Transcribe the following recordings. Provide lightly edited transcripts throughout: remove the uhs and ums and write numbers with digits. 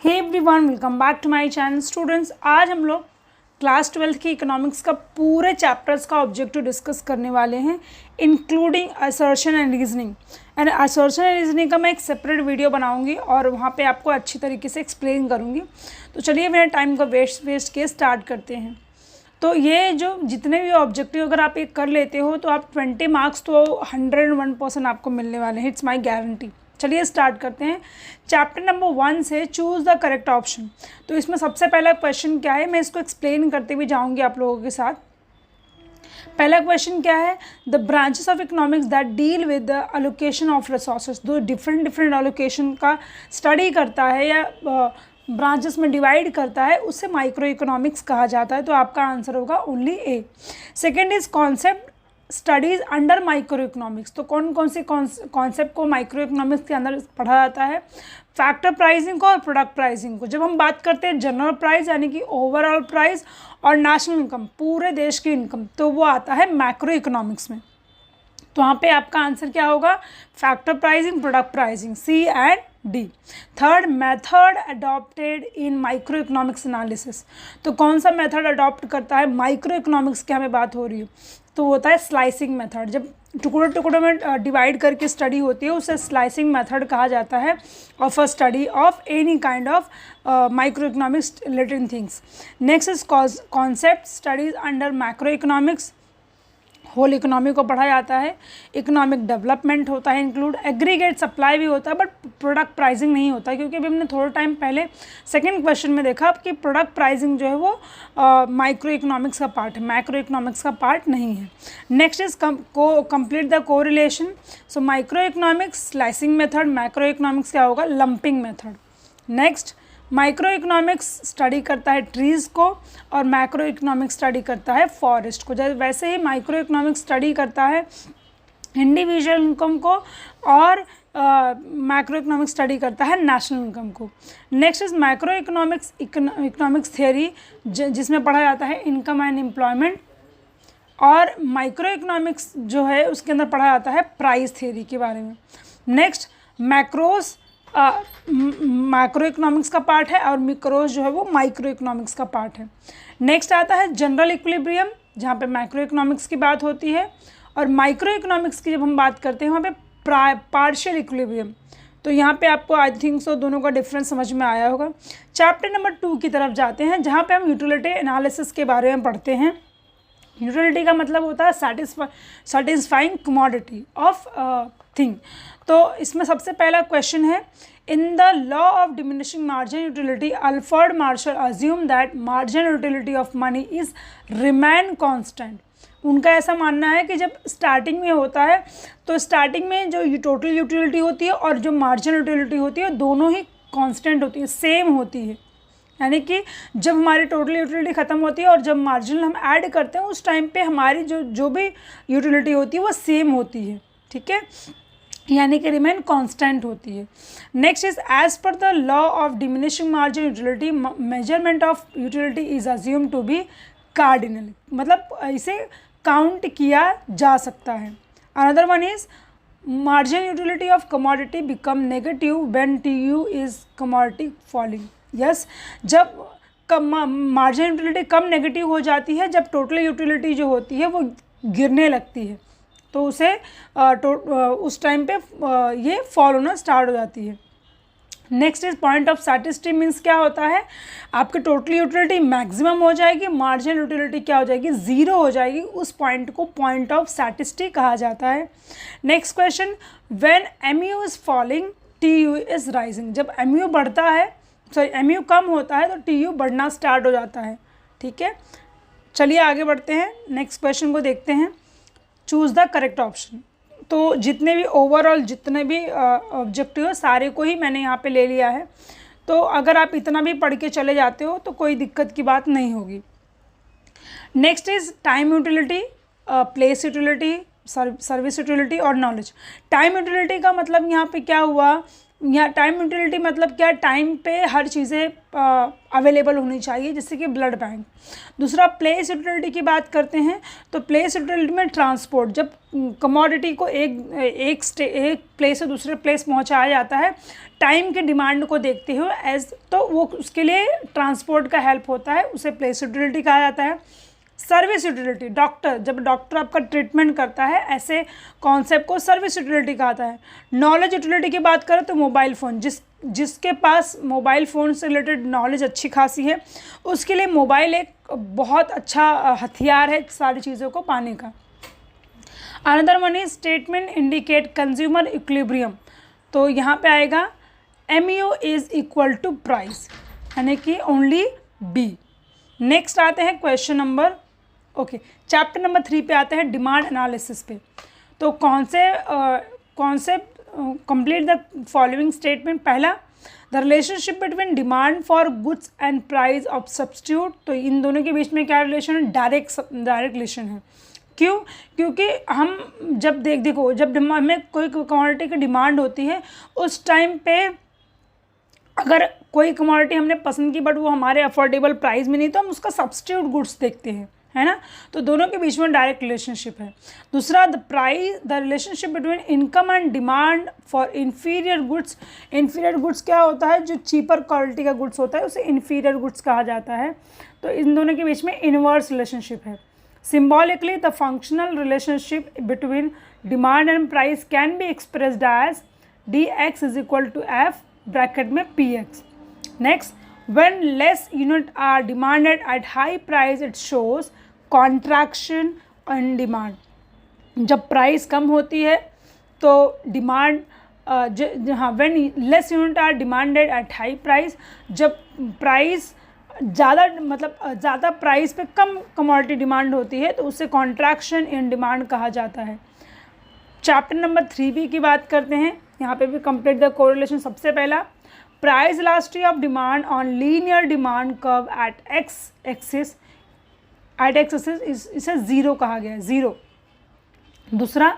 Hey everyone, welcome back to my channel. Students, आज हम लोग क्लास 12th की इकोनॉमिक्स का पूरे चैप्टर्स का ऑब्जेक्टिव डिस्कस करने वाले हैं, including assertion and reasoning. And assertion and reasoning का मैं एक सेपरेट वीडियो बनाऊंगी और वहाँ पे आपको अच्छी तरीके से एक्सप्लेन करूँगी। तो चलिए मेरे टाइम को वेस्ट के स्टार्ट करते हैं। तो ये जो जितने भी ऑब्जेक्टिव अगर आप ये कर लेते हो तो आप 20 मार्क्स तो 101% आपको मिलने वाले हैं, इट्स माई गारंटी। चलिए स्टार्ट करते हैं। चैप्टर नंबर 1 से चूज़ द करेक्ट ऑप्शन। तो इसमें सबसे पहला क्वेश्चन क्या है, मैं इसको एक्सप्लेन करते हुए जाऊंगी आप लोगों के साथ। पहला क्वेश्चन क्या है, the branches of economics that deal with the allocation of resources. दो डिफरेंट अलोकेशन का स्टडी करता है या ब्रांचेस में डिवाइड करता है, उससे माइक्रो इकोनॉमिक्स कहा जाता है। तो आपका आंसर होगा only A. Second is concept studies under micro economics. तो कौन कौन सी कॉन्सेप्ट को माइक्रो इकोनॉमिक्स के अंदर पढ़ा जाता है, फैक्टर प्राइसिंग को और प्रोडक्ट प्राइसिंग को। जब हम बात करते हैं जनरल प्राइस यानी कि ओवरऑल प्राइस और नेशनल इनकम, पूरे देश की इनकम, तो वो आता है मैक्रो इकोनॉमिक्स में। तो वहाँ पे आपका आंसर क्या होगा, factor pricing, product pricing, C and D. Third, method adopted in micro economics analysis. तो कौन सा मेथड अडॉप्ट करता है माइक्रो इकोनॉमिक्स की हमें बात हो रही है, तो होता है स्लाइसिंग मेथड। जब टुकड़ों में डिवाइड करके स्टडी होती है उसे स्लाइसिंग मेथड कहा जाता है of a study of any kind of micro economics related things. Next is concept studies under macro economics. Whole economy को पढ़ा जाता है। इकोनॉमिक डेवलपमेंट होता है इंक्लूड, एग्रीगेट सप्लाई भी होता है, बट प्रोडक्ट प्राइसिंग नहीं होता, क्योंकि अभी हमने थोड़ा टाइम पहले सेकंड क्वेश्चन में देखा कि प्रोडक्ट प्राइसिंग जो है वो माइक्रो इकोनॉमिक्स का पार्ट है, मैक्रो इकोनॉमिक्स का पार्ट नहीं है। Next is complete the correlation. So micro economics slicing method, macro economics क्या होगा, lumping method. Next, micro economics study करता है ट्रीज़ को और मैक्रो इकोनॉमिक्स स्टडी करता है फॉरेस्ट को। जैसे वैसे ही माइक्रो इकोनॉमिक्स स्टडी करता है इंडिविजुअल इनकम को और मैक्रो इकोनॉमिक्स स्टडी करता है नेशनल इनकम को। Next is macro economics theory, जिसमें पढ़ा जाता है इनकम एंड एम्प्लॉयमेंट। और माइक्रो इकोनॉमिक्स जो है उसके अंदर पढ़ा जाता है प्राइस थियोरी के बारे में। नेक्स्ट, मैक्रोस मैक्रो इकोनॉमिक्स का पार्ट है और मिक्रोस जो है वो माइक्रो इकोनॉमिक्स का पार्ट है। नेक्स्ट आता है जनरल इक्विलिब्रियम, जहाँ पे मैक्रो इकोनॉमिक्स की बात होती है, और माइक्रो इकोनॉमिक्स की जब हम बात करते हैं वहाँ पे पार्शियल इक्विलिब्रियम। तो यहाँ पे आपको आई थिंक सो दोनों का डिफरेंस समझ में आया होगा। चैप्टर नंबर 2 की तरफ जाते हैं, जहाँ पे हम यूटिलिटी एनालिसिस के बारे में पढ़ते हैं। यूटिलिटी का मतलब होता है सेटिस्फाइंग कमोडिटी ऑफ थिंग। तो इसमें सबसे पहला क्वेश्चन है, in the law of diminishing margin utility Alfred Marshall assume that margin utility of money is remain constant. उनका ऐसा मानना है कि जब स्टार्टिंग में होता है तो स्टार्टिंग में जो टोटल यूटिलिटी होती है और जो मार्जिन यूटिलिटी होती है दोनों ही कांस्टेंट होती है, सेम होती है। यानी कि जब हमारी टोटल यूटिलिटी ख़त्म होती है और जब मार्जिनल हम ऐड करते हैं उस टाइम पे हमारी जो भी यूटिलिटी होती है वो सेम होती है, ठीक है, यानी कि रिमेन कांस्टेंट होती है। Next is as per the law of diminishing margin utility measurement of utility is assume to be cardinal, मतलब इसे काउंट किया जा सकता है। Another one is margin utility of commodity become negative when TU is commodity falling. Yes, जब margin utility कम negative हो जाती है जब टोटल यूटिलिटी जो होती है वो गिरने लगती है, तो उसे उस टाइम पे ये फॉल होना स्टार्ट हो जाती है। Next is point of satisfaction, means क्या होता है, आपकी टोटल यूटिलिटी मैक्सिमम हो जाएगी, मार्जिनल यूटिलिटी क्या हो जाएगी, ज़ीरो हो जाएगी। उस पॉइंट को पॉइंट ऑफ सैटिस्फैक्शन कहा जाता है। Next question, when MU is falling TU is rising. जब MU बढ़ता है, सॉरी MU कम होता है तो TU बढ़ना स्टार्ट हो जाता है, ठीक है। चलिए आगे बढ़ते हैं, नेक्स्ट क्वेश्चन को देखते हैं। Choose the correct option. तो जितने भी ओवरऑल जितने भी ऑब्जेक्टिव है सारे को ही मैंने यहाँ पे ले लिया है। तो अगर आप इतना भी पढ़ के चले जाते हो तो कोई दिक्कत की बात नहीं होगी। Next is time utility, place utility, service utility और नॉलेज। टाइम यूटिलिटी का मतलब यहाँ पे क्या हुआ यहाँ टाइम यूटिलिटी मतलब क्या, टाइम पे हर चीज़ें अवेलेबल होनी चाहिए, जैसे कि ब्लड बैंक। दूसरा प्लेस यूटिलिटी की बात करते हैं, तो प्लेस यूटिलिटी में ट्रांसपोर्ट, जब कमोडिटी को एक प्लेस से दूसरे प्लेस पहुँचाया जाता है टाइम के डिमांड को देखते हुए तो वो उसके लिए ट्रांसपोर्ट का हेल्प होता है, उसे प्लेस यूटिलिटी कहा जाता है। सर्विस यूटिलिटी, डॉक्टर, जब डॉक्टर आपका ट्रीटमेंट करता है, ऐसे कॉन्सेप्ट को सर्विस यूटिलिटी कहा जाता है। नॉलेज यूटिलिटी की बात करें तो मोबाइल फ़ोन, जिसके पास मोबाइल फ़ोन से रिलेटेड नॉलेज अच्छी खासी है, उसके लिए मोबाइल एक बहुत अच्छा हथियार है सारी चीज़ों को पाने का। Another one is statement indicate consumer equilibrium, तो यहाँ पे आएगा MU is equal to price, यानी कि ओनली B। नेक्स्ट आते हैं क्वेश्चन नंबर चैप्टर नंबर 3 पे आते हैं डिमांड एनालिसिस पे। तो कौन से कंप्लीट द फॉलोइंग स्टेटमेंट। पहला, the relationship between demand for goods and price of substitute, तो इन दोनों के बीच में क्या रिलेशन है, डायरेक्ट रिलेशन है। क्यों? क्योंकि हम जब देखो जब हमें कोई कमोडिटी की डिमांड होती है, उस टाइम पे अगर कोई कमोडिटी हमने पसंद की बट वो हमारे अफोर्डेबल प्राइस में नहीं, तो हम उसका सब्स्टिट्यूट गुड्स देखते हैं, है ना। तो दोनों के बीच में डायरेक्ट रिलेशनशिप है। दूसरा, the relationship between income and demand for inferior goods. Inferior goods क्या होता है, जो चीपर क्वालिटी का गुड्स होता है उसे इन्फीरियर गुड्स कहा जाता है। तो इन दोनों के बीच में इनवर्स रिलेशनशिप है। Symbolically the functional relationship between demand and price can be expressed as dx is equal to f bracket में px। Next, when less unit are demanded at high price it shows contraction in demand। जब price कम होती है तो demand when less unit are demanded at high price, जब price ज़्यादा price पे कम commodity demand होती है तो उसे कॉन्ट्रैक्शन इन डिमांड कहा जाता है। चैप्टर नंबर 3b की बात करते हैं, यहाँ पे भी कंप्लीट द कोरिलेशन। सबसे पहला, price elasticity of demand on linear demand curve at x axis इसे ज़ीरो कहा गया है, ज़ीरो। दूसरा,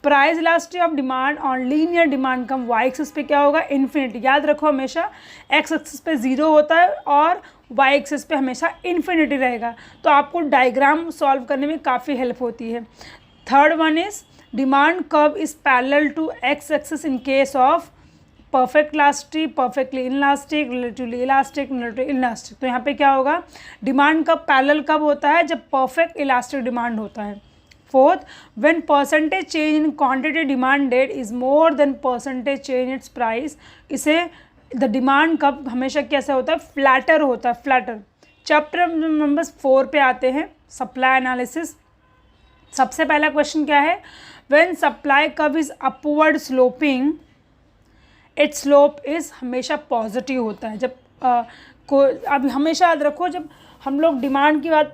price elasticity of demand on linear demand curve y axis पे क्या होगा, इन्फिनिटी। याद रखो हमेशा एक्स एक्सिस पे ज़ीरो होता है और वाई एक्सिस पे हमेशा इन्फिनिटी रहेगा, तो आपको डायग्राम सॉल्व करने में काफ़ी हेल्प होती है। Third one is demand curve is parallel to x axis in case of perfect elasticity, perfectly inelastic, relatively elastic, relatively inelastic. तो यहाँ पे क्या होगा, डिमांड कब पैरेलल कब होता है, जब परफेक्ट इलास्टिक डिमांड होता है। Fourth, when percentage change in quantity demanded is more than percentage change it's price, इसे द डिमांड कब हमेशा कैसा होता है, फ्लैटर होता है, फ्लैटर। चैप्टर नंबर 4 पे आते हैं, सप्लाई एनालिसिस। सबसे पहला क्वेश्चन क्या है, when supply curve is upward sloping it's slope is हमेशा पॉजिटिव होता है। जब अब हमेशा याद रखो, जब हम लोग डिमांड की बात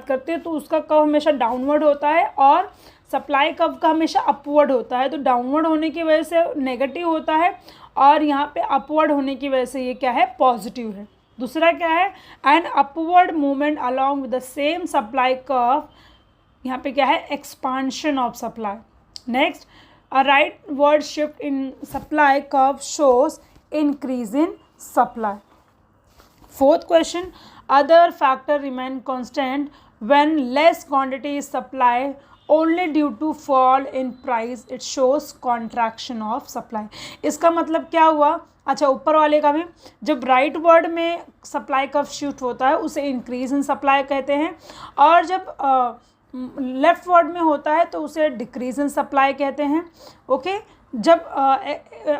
करते हैं तो उसका कर्व हमेशा डाउनवर्ड होता है और सप्लाई कर्व का हमेशा अपवर्ड होता है। तो डाउनवर्ड होने की वजह से नेगेटिव होता है और यहाँ पे अपवर्ड होने की वजह से ये क्या है, पॉजिटिव है। दूसरा क्या है, an upward movement along with the same supply curve, यहाँ पे क्या है, expansion of supply. Next, a rightward shift in supply curve shows increase in supply. Fourth question, other factor remain constant when less quantity is supplied only due to fall in price it shows contraction of supply। इसका मतलब क्या हुआ, अच्छा ऊपर वाले का भी, जब राइट वर्ड में सप्लाई कर्व शिफ्ट होता है उसे इंक्रीज इन सप्लाई कहते हैं, और जब लेफ्ट वर्ड में होता है तो उसे डिक्रीज इन सप्लाई कहते हैं। ओके, जब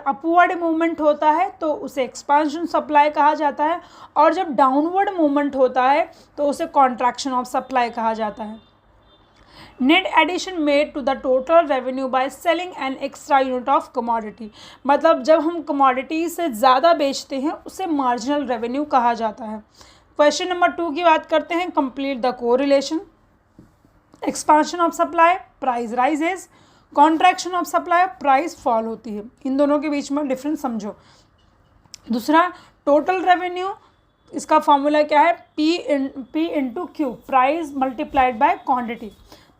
अपवर्ड मूवमेंट होता है तो उसे एक्सपांशन सप्लाई कहा जाता है, और जब डाउनवर्ड मूवमेंट होता है तो उसे कॉन्ट्रैक्शन ऑफ सप्लाई कहा जाता है। Net addition made to the total revenue by selling an extra unit of commodity, मतलब जब हम कमोडिटी से ज़्यादा बेचते हैं उसे मार्जिनल रेवेन्यू कहा जाता है। क्वेश्चन नंबर 2 की बात करते हैं, complete the correlation. Expansion of supply, price rises, contraction of supply, price fall होती है। इन दोनों के बीच में डिफरेंस समझो। दूसरा, टोटल रेवेन्यू, इसका फॉर्मूला क्या है, P into Q, price multiplied by quantity.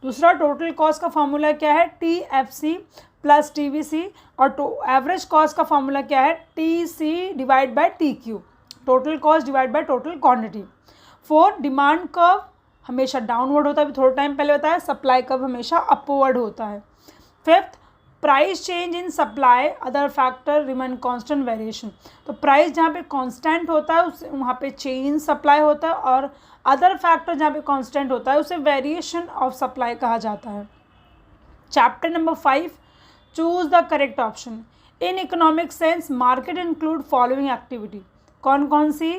दूसरा, टोटल कॉस्ट का फॉर्मूला क्या है, TFC, प्लस TVC, और एवरेज कॉस्ट का फॉर्मूला क्या है, TC divide by TQ, total cost divide by total quantity. 4 demand curve हमेशा डाउनवर्ड होता है, अभी थोड़ा टाइम पहले बताया, सप्लाई कर्व हमेशा अपवर्ड होता है। 5th price change in supply other factor remain constant variation, तो प्राइस जहाँ पे कांस्टेंट होता है उस वहाँ पे चेंज इन सप्लाई होता है, और अदर फैक्टर जहाँ पे कांस्टेंट होता है उसे वेरिएशन ऑफ सप्लाई कहा जाता है। Chapter number 5, choose the correct option. In economic sense market include following activity, कौन कौन सी,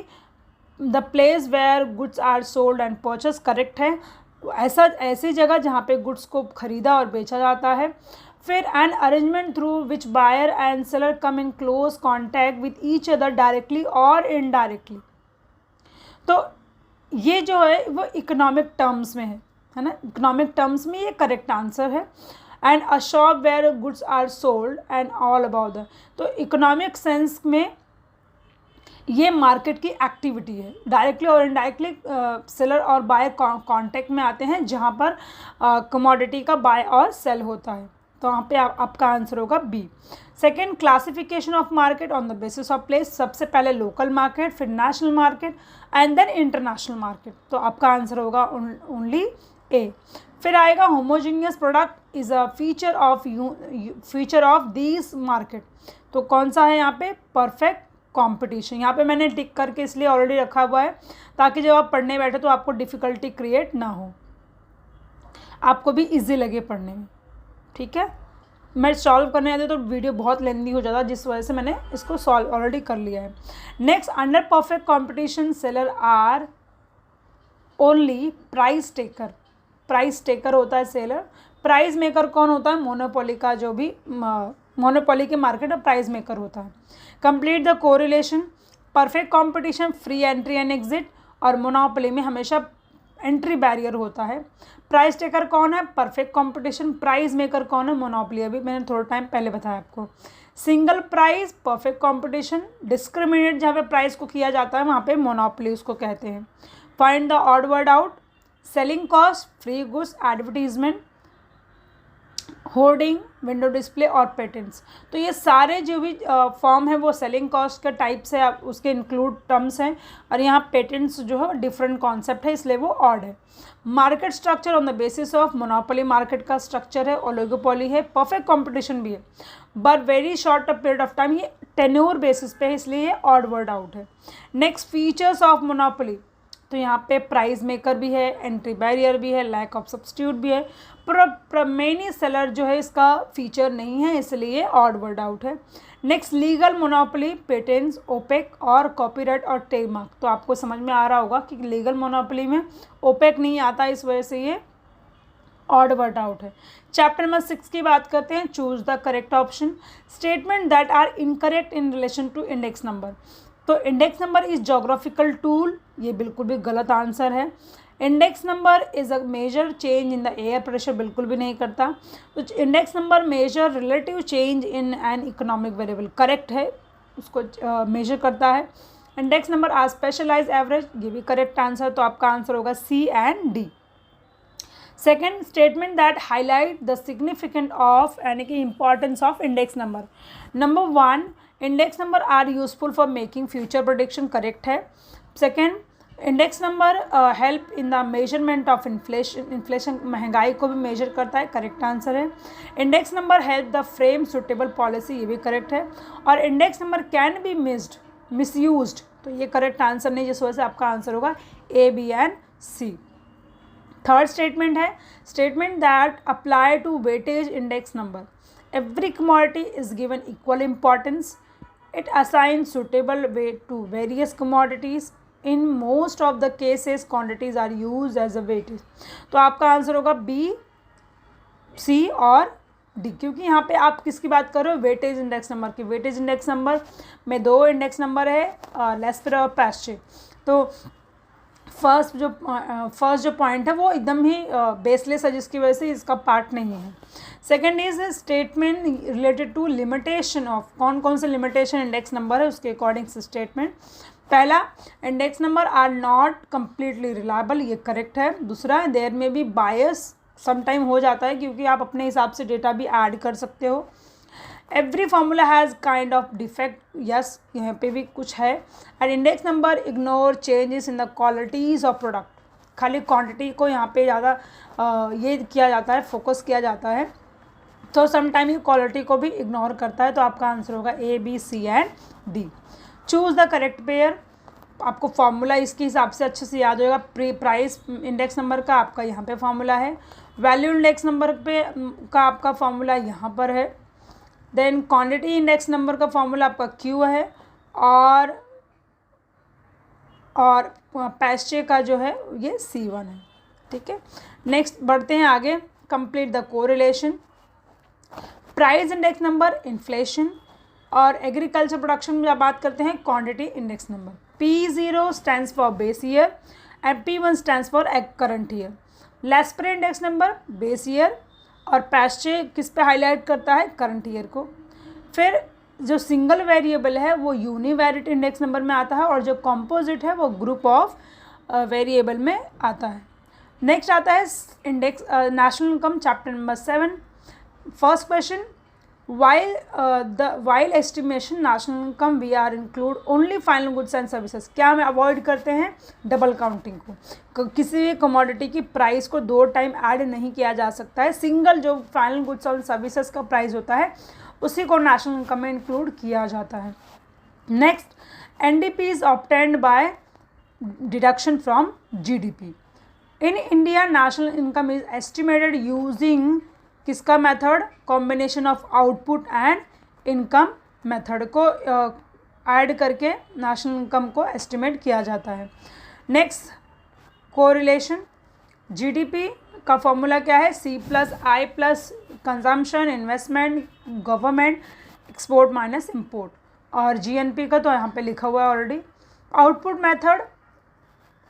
the place where goods are sold and purchase, correct है, ऐसी जगह जहाँ पे गुड्स को खरीदा और बेचा जाता है। फिर an arrangement through which buyer and seller come in close contact with each other directly और इनडायरेक्टली, तो ये जो है वो इकोनॉमिक टर्म्स में है ना, इकोनॉमिक टर्म्स में ये करेक्ट आंसर है। And a shop where goods are sold and all about the, तो इकोनॉमिक सेंस में ये मार्केट की एक्टिविटी है, डायरेक्टली और इनडायरेक्टली सेलर और बायर कांटेक्ट में आते हैं जहाँ पर कमोडिटी का बाय और सेल होता है, तो वहाँ पे आपका आंसर होगा B. Second, classification of market on the basis of place, सबसे पहले लोकल मार्केट, फिर national market and then international market, तो आपका आंसर होगा ओनली ए। फिर आएगा homogeneous product is a feature of this market, तो कौन सा है यहाँ पे, परफेक्ट कंपटीशन, यहाँ पे मैंने टिक करके इसलिए ऑलरेडी रखा हुआ है ताकि जब आप पढ़ने बैठे तो आपको डिफ़िकल्टी क्रिएट ना हो, आपको भी इजी लगे पढ़ने में, ठीक है। मैं सॉल्व करने आती तो वीडियो बहुत लेंदी हो जाता, जिस वजह से मैंने इसको सॉल्व ऑलरेडी कर लिया है। Next, under perfect competition seller are only price taker, price taker होता है सेलर, प्राइस मेकर कौन होता है, मोनोपोली का जो भी मोनोपोली के मार्केट में प्राइस मेकर होता है। Complete the correlation, perfect competition free entry and exit, और मोनोपोली में हमेशा एंट्री बैरियर होता है। प्राइस टेकर कौन है, परफेक्ट कंपटीशन, प्राइस मेकर कौन है, मोनोपोली, अभी मैंने थोड़ा टाइम पहले बताया आपको। Single price, perfect competition, discriminate जहाँ पे प्राइस को किया जाता है वहाँ पे मोनोपोली उसको कहते हैं। Find the odd word out, selling cost, free goods, advertisement, hoarding, window display और पेटेंट्स, तो ये सारे जो भी फॉर्म है वो सेलिंग कॉस्ट के टाइप से आप उसके इंक्लूड टर्म्स हैं, और यहाँ पेटेंट्स जो है डिफरेंट कॉन्सेप्ट है इसलिए वो ऑड है। Market structure on the basis of monopoly, market का स्ट्रक्चर है, ओलिगोपोली है, परफेक्ट कंपटीशन भी है, but very short period of time, ये टेन्योर बेसिस पे है इसलिए ये ऑड वर्ड आउट है। नेक्स्ट, फीचर्स ऑफ मोनोपोली, तो यहाँ पे प्राइस मेकर भी है, एंट्री बैरियर भी है, लैक ऑफ सब्स्टिट्यूट भी है, पर मेनी सेलर जो है इसका फीचर नहीं है इसलिए ऑड वर्ड आउट है। Next, legal monopoly, patents, OPEC और कॉपीराइट और ट्रेडमार्क, तो आपको समझ में आ रहा होगा कि लीगल मोनोपोली में ओपेक नहीं आता, इस वजह से ये ऑड वर्ड आउट है। चैप्टर नंबर 6 की बात करते हैं, choose the correct option. Statement that are incorrect in relation to index number, तो index number is geographical tool, ये बिल्कुल भी गलत आंसर है। Index number is a measure change in the air pressure, बिल्कुल भी नहीं करता। तो index number measure relative change in an economic variable, correct है, उसको मेजर करता है। Index number are specialise average, ये भी करेक्ट आंसर, तो आपका आंसर होगा C and D. Second, statement that highlight the significant of यानी कि importance of index number. Number 1, index number are useful for making future prediction, correct है। Second, index number help in the measurement of inflation, महंगाई को भी measure करता है, correct answer है। Index number help the frame suitable policy, ये भी correct है। और index number can be misused, तो ये करेक्ट आंसर नहीं, जिस वजह से आपका आंसर होगा A, B and C. Third statement है, statement that apply to weightage index number, every commodity is given equal importance, it assign suitable weight to various commodities, in most of the cases quantities are use as a weightage, तो आपका answer होगा B, सी और D, क्योंकि यहाँ पे आप किसकी बात कर रहे हो, वेटेज इंडेक्स नंबर की। वेटेज इंडेक्स नंबर में 2 इंडेक्स नंबर है, लेस्पर और पैस्चे, तो फर्स्ट जो पॉइंट है वो एकदम ही बेसलेस है, जिसकी वजह से इसका पार्ट नहीं है। Second is statement related to limitation of, कौन कौन से लिमिटेशन इंडेक्स नंबर है उसके अकॉर्डिंग से स्टेटमेंट। पहला, index number are not completely reliable, ये करेक्ट है। दूसरा, देयर में बी बायस सम टाइम हो जाता है, क्योंकि आप अपने हिसाब से डेटा भी ऐड कर सकते हो। Every formula has kind of defect, yes यहाँ पे भी कुछ है। And index number ignore changes in the qualities of product, खाली क्वांटिटी को यहाँ पे ज़्यादा ये किया जाता है, फोकस किया जाता है, तो समटाइम ये क्वालिटी को भी इग्नोर करता है। तो आपका आंसर होगा A, B, C and D. Choose the correct pair, आपको फार्मूला इसके हिसाब से अच्छे से याद होगा। प्राइस इंडेक्स नंबर का आपका यहाँ पे फार्मूला है, वैल्यू इंडेक्स नंबर पे का आपका फार्मूला यहाँ पर है, देन क्वांटिटी इंडेक्स नंबर का फार्मूला आपका क्यू है, और पैस्चे का जो है ये C1 है। ठीक है, नेक्स्ट बढ़ते हैं आगे। Complete the correlation, price index number inflation, और एग्रीकल्चर प्रोडक्शन में जब बात करते हैं quantity index number. P0 stands for base year and P1 stands for current year. Laspeyres index number base year, और पैस्चे किस पे हाईलाइट करता है, करंट ईयर को। फिर जो सिंगल वेरिएबल है वो यूनिवेरिएट इंडेक्स नंबर में आता है, और जो कंपोजिट है वो ग्रुप ऑफ वेरिएबल में आता है। नेक्स्ट आता है index national income, chapter number 7। First question, while estimation national income we are include only final goods and services. क्या हम अवॉइड करते हैं डबल काउंटिंग को, किसी भी कमोडिटी की प्राइस को 2 टाइम ऐड नहीं किया जा सकता है। सिंगल जो फाइनल गुड्स और सर्विसेज का प्राइस होता है उसी को नेशनल इनकम में इंक्लूड किया जाता है। Next, NDP is obtained by deduction from GDP. In India national income is estimated using किसका method, combination of output and income method को ऐड करके नेशनल इनकम को एस्टिमेट किया जाता है। नेक्स्ट, कोरिलेशन, जीडीपी का फॉर्मूला क्या है, C+I+ consumption, investment, government, export minus import, और जीएनपी का तो यहाँ पे लिखा हुआ है already. Output method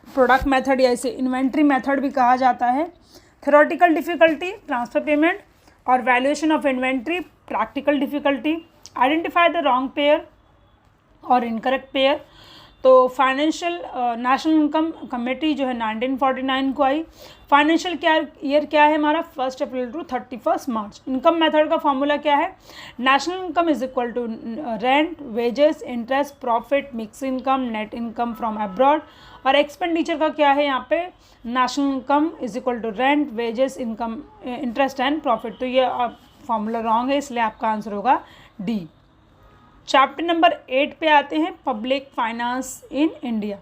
product method या इसे इन्वेंट्री मेथड भी कहा जाता है। थ्योरेटिकल डिफिकल्टी ट्रांसफर पेमेंट, और valuation of inventory practical difficulty. Identify the wrong pair और इनकरेक्ट पेयर। तो फाइनेंशियल नेशनल इनकम कमेटी जो है 1949 को आई। फाइनेंशियल ईयर क्या है हमारा, 1 April to 31 March. Income method का फॉर्मूला क्या है, national income is equal to rent, wages, interest, profit, mix income, net income from abroad. और एक्सपेंडिचर का क्या है यहाँ पे, national income is equal to rent, wages, income, interest and profit. तो ये फॉर्मूला रॉन्ग है, इसलिए आपका आंसर होगा डी। चैप्टर नंबर 8 पे आते हैं, public finance in India.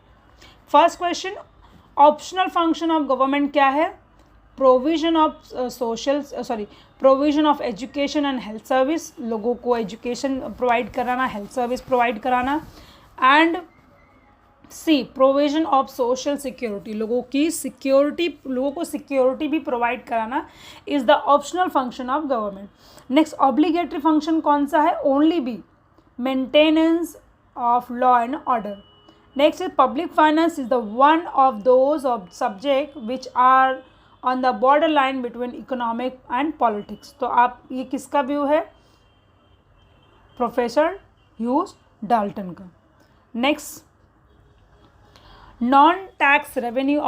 First question, optional function of government क्या है, provision of provision of education and health service, लोगों को एजुकेशन प्रोवाइड कराना, हेल्थ सर्विस प्रोवाइड कराना। And C, provision of social security, लोगों को सिक्योरिटी भी प्रोवाइड कराना is the optional function of government. Next, obligatory function कौन सा है, only B, maintenance of law and order. Next is public finance is the one of those of subject which are on the borderline between economic and politics. तो आप ये किसका view है, professor Hugh Dalton का। Next, non tax revenue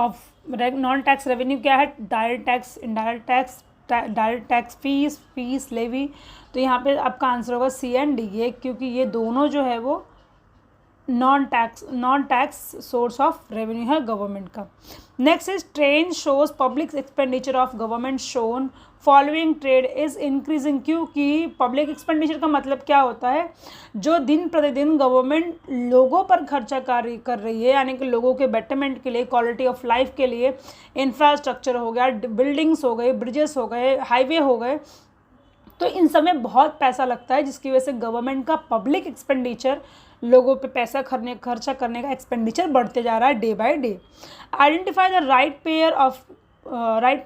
क्या है, direct tax, indirect tax, direct tax, fees levy. तो यहाँ पे आपका आंसर होगा सी एंड डी, ये क्योंकि ये दोनों जो है वो non tax source of revenue है गवर्नमेंट का। Next is trend shows public expenditure of government shown following trade is increasing. क्योंकि पब्लिक एक्सपेंडिचर का मतलब क्या होता है, जो दिन प्रतिदिन गवर्नमेंट लोगों पर खर्चा कर रही है, यानी कि लोगों के बेटरमेंट के लिए, क्वालिटी ऑफ लाइफ के लिए, इंफ्रास्ट्रक्चर हो गया, बिल्डिंग्स हो गए, ब्रिजेस हो गए, हाईवे हो गए, तो इन सब में बहुत पैसा लगता है, जिसकी वजह से गवर्नमेंट का पब्लिक एक्सपेंडिचर, लोगों पे पैसा खर्चा करने का एक्सपेंडिचर बढ़ते जा रहा है day by day. Identify the right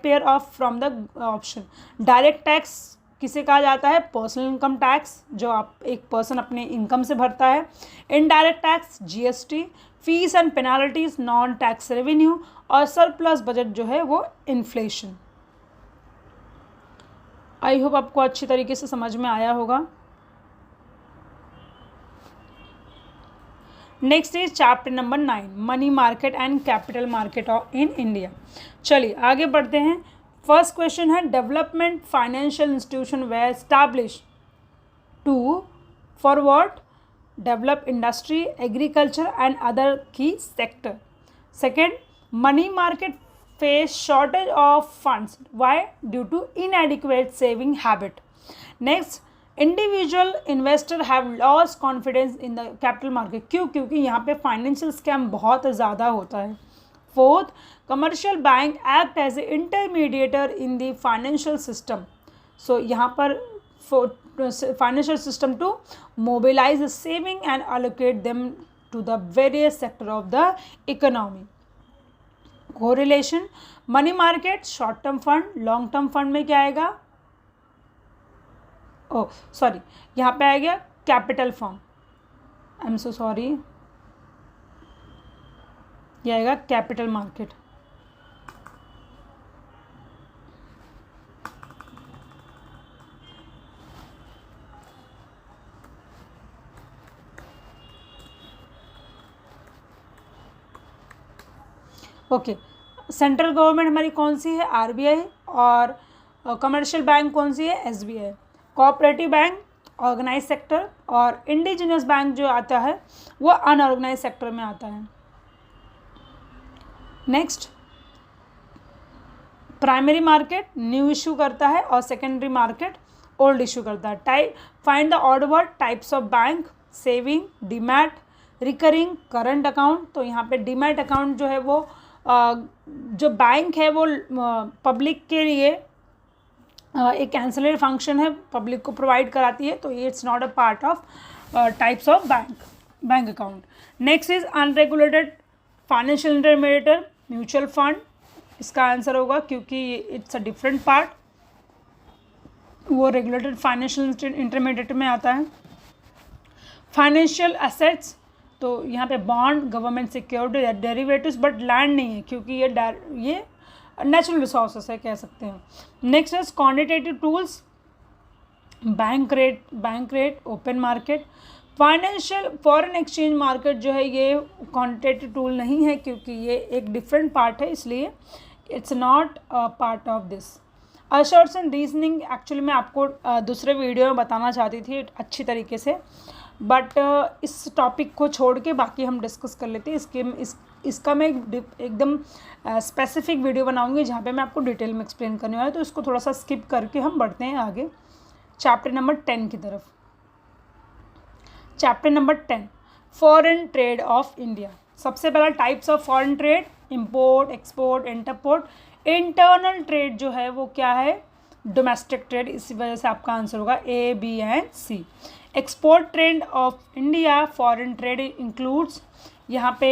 pair of from the option. Direct tax किसे कहा जाता है, पर्सनल इनकम टैक्स, जो आप एक पर्सन अपने इनकम से भरता है। Indirect tax GST, fees and penalties non tax revenue, और सरप्लस बजट जो है वो इन्फ्लेशन। आई होप आपको अच्छी तरीके से समझ में आया होगा। Next is chapter number 9, money market and capital market in India. चलिए आगे बढ़ते हैं। फर्स्ट क्वेश्चन है development financial institution were establish to for what? Develop industry, agriculture and other key sector. Second, money market face shortage of funds. Why? Due to inadequate saving habit. Next, individual investor have loss confidence in the capital market. क्यों? क्योंकि यहाँ पे financial scam बहुत ज़्यादा होता है. Fourth, commercial bank act as a intermediator in the financial system. So यहाँ पर financial system to mobilize the saving and allocate them to the various sector of the economy. Correlation, money market, short term fund, long term fund में क्या आएगा? Sorry, यहाँ पे आ गया capital firm. I am so sorry, ये आएगा capital market. Okay, central government हमारी कौन सी है? आरबीआई. और कमर्शियल बैंक कौन सी है? SBI. Cooperative bank organise sector, और इंडिजिनियस बैंक जो आता है वो अनऑर्गेनाइज सेक्टर में आता है. Next, primary market new issue करता है और सेकेंडरी मार्केट ओल्ड इशू करता है. Type, find the odd word types of bank. Saving, demat, recurring, current account. तो यहाँ पे डीमैट अकाउंट जो है वो जो बैंक है वो पब्लिक के लिए एक एंसिलरी फंक्शन है, पब्लिक को प्रोवाइड कराती है, तो ये it's not a part of types of bank account. Next is unregulated financial intermediator, mutual fund. इसका आंसर होगा क्योंकि इट्स अ डिफरेंट पार्ट, वो रेगुलेटेड फाइनेंशियल इंटरमीडिएटर में आता है. फाइनेंशियल एसेट्स, तो यहाँ पे bond, government security, derivatives, but land नहीं है क्योंकि ये नेचुरल रिसोर्सेस है, कह सकते हैं. Next is quantitative tools, bank rate, open market. Financial foreign exchange market जो है ये क्वांटिटेटिव टूल नहीं है क्योंकि ये एक डिफरेंट पार्ट है, इसलिए it's not part of this. Assets and reasoning actually मैं आपको दूसरे वीडियो में बताना चाहती थी अच्छी तरीके से, बट इस टॉपिक को छोड़ के बाकी हम डिस्कस कर लेते हैं. इसका मैं एकदम स्पेसिफिक वीडियो बनाऊंगी जहाँ पे मैं आपको डिटेल में एक्सप्लेन करने वाला हूँ, तो इसको थोड़ा सा स्किप करके हम बढ़ते हैं आगे चैप्टर नंबर 10 की तरफ. Chapter number 10, foreign trade of India. सबसे पहला types of foreign trade, import, export, entrepot. Internal trade जो है वो क्या है? Domestic trade. इसी वजह से आपका आंसर होगा A, B and C. Export trade of India, foreign trade includes, यहाँ पे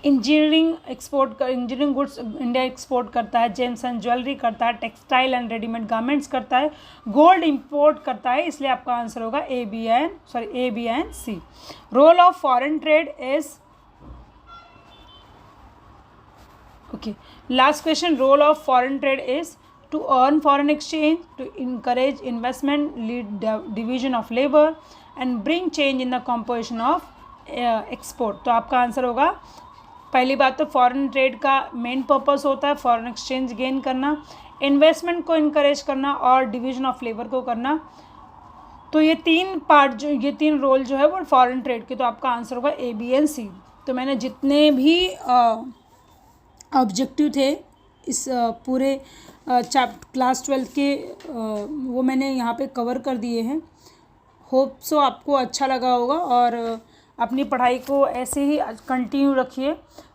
इंजीनियरिंग गुड्स इंडिया एक्सपोर्ट करता है, जेम्स एंड ज्वेलरी करता है, टेक्सटाइल एंड रेडीमेड गारमेंट्स करता है, गोल्ड इंपोर्ट करता है, इसलिए आपका आंसर होगा A, B and C. Role of foreign trade is, okay, last question. Role of foreign trade is to earn foreign exchange, to encourage investment, lead division of labor and bring change in the composition of export. तो आपका answer होगा, पहली बात तो foreign trade का main purpose होता है foreign exchange gain करना, इन्वेस्टमेंट को इनकरेज करना और डिवीजन ऑफ लेबर को करना. तो ये तीन रोल जो है वो फॉरेन ट्रेड के, तो आपका आंसर होगा ए, बी एंड सी. तो मैंने जितने भी ऑब्जेक्टिव थे इस पूरे क्लास 12 के वो मैंने यहाँ पे कवर कर दिए हैं. होप सो आपको अच्छा लगा होगा और अपनी पढ़ाई को ऐसे ही कंटिन्यू रखिए.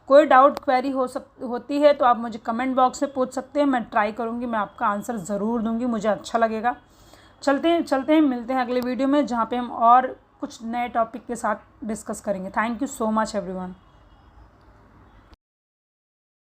कोई डाउट क्वेरी होती है तो आप मुझे कमेंट बॉक्स में पूछ सकते हैं, मैं ट्राई करूँगी, मैं आपका आंसर ज़रूर दूँगी, मुझे अच्छा लगेगा. चलते हैं मिलते हैं अगले वीडियो में जहाँ पे हम और कुछ नए टॉपिक के साथ डिस्कस करेंगे. Thank you so much everyone.